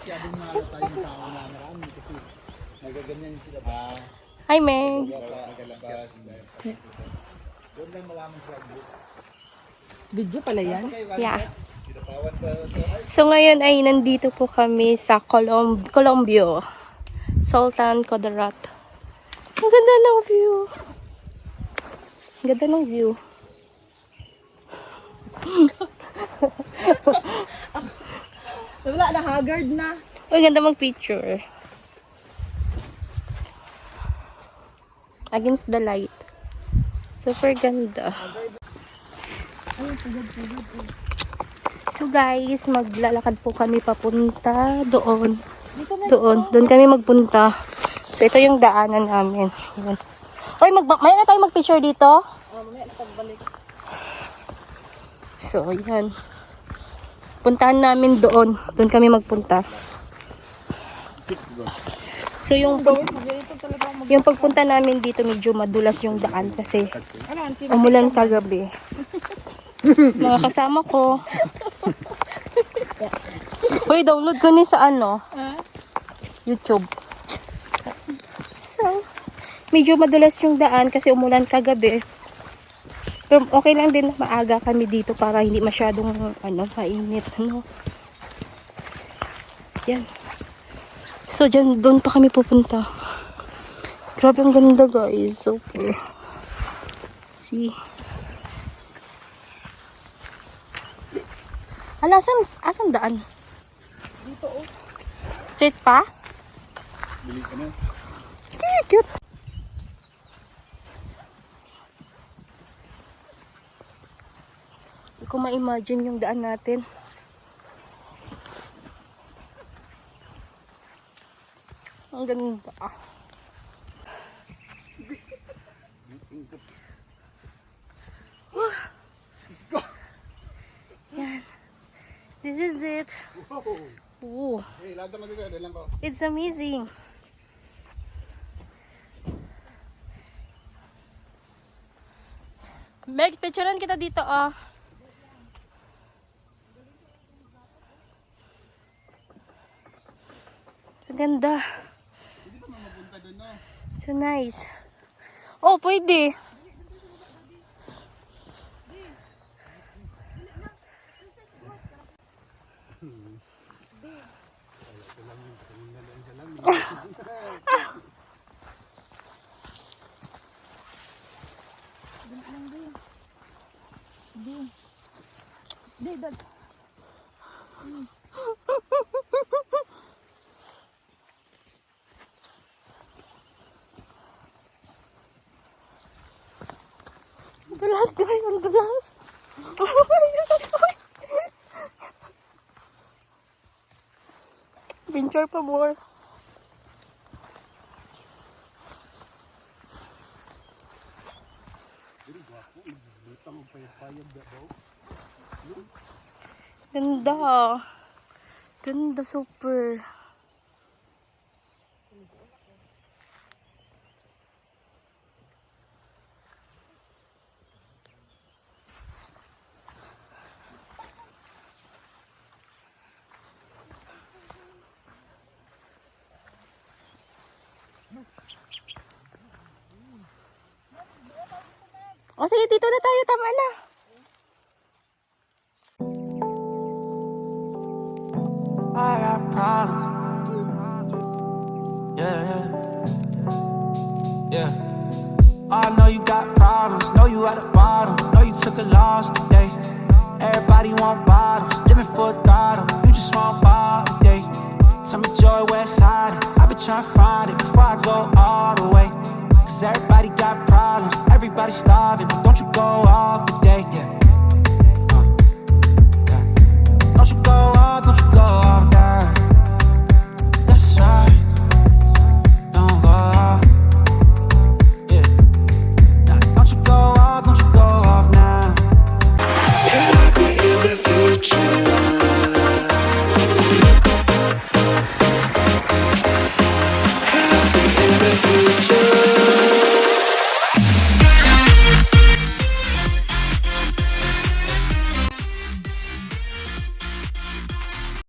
masyadong malata yung tao na marami kasi nagaganyan sila ba? Hi, Megs. Doon lang malaman sa group. Video pala yan? Yeah. So, ngayon ay nandito po kami sa Colombio. Sultan Kudarat. Ang ganda ng view. Ang ganda ng view. Wala na, haggard na. Ang ganda mag-picture. Against the light. Super ganda. So guys, maglalakad po kami papunta doon. Doon kami magpunta. So ito yung daanan namin. Yan. Oy, may na tayo mag-picture dito? Mamaya na pagbalik. So, yan. Puntahan namin doon. Doon kami magpunta. So, yung pagpunta namin dito, medyo madulas yung daan kasi umulan kagabi. Mga kasama ko. Hoy, download ko ni sa YouTube. So, medyo madulas yung daan kasi umulan kagabi. Pero okay lang din na maaga kami dito para hindi masyadong mainit, Yan. So, doon pa kami pupunta. Grabe ang ganda, guys. Super. See? Ala, asan daan? Dito, oh. Straight pa? Bili ka na. Cute. Hindi ko ma-imagine yung daan natin. Ang ganda. Yan. This is it. Ooh. Hey, lahat naman dito, lang ko. It's amazing. Meg, picturean kita dito, oh. So ganda. Hindi ba mapunta doon, no? So nice. Oh, pwede. Dulas, guys, ang dulas. Oh my God. Picture pa more. Ganda. Ganda, super. O sige, dito na tayo. Tama na.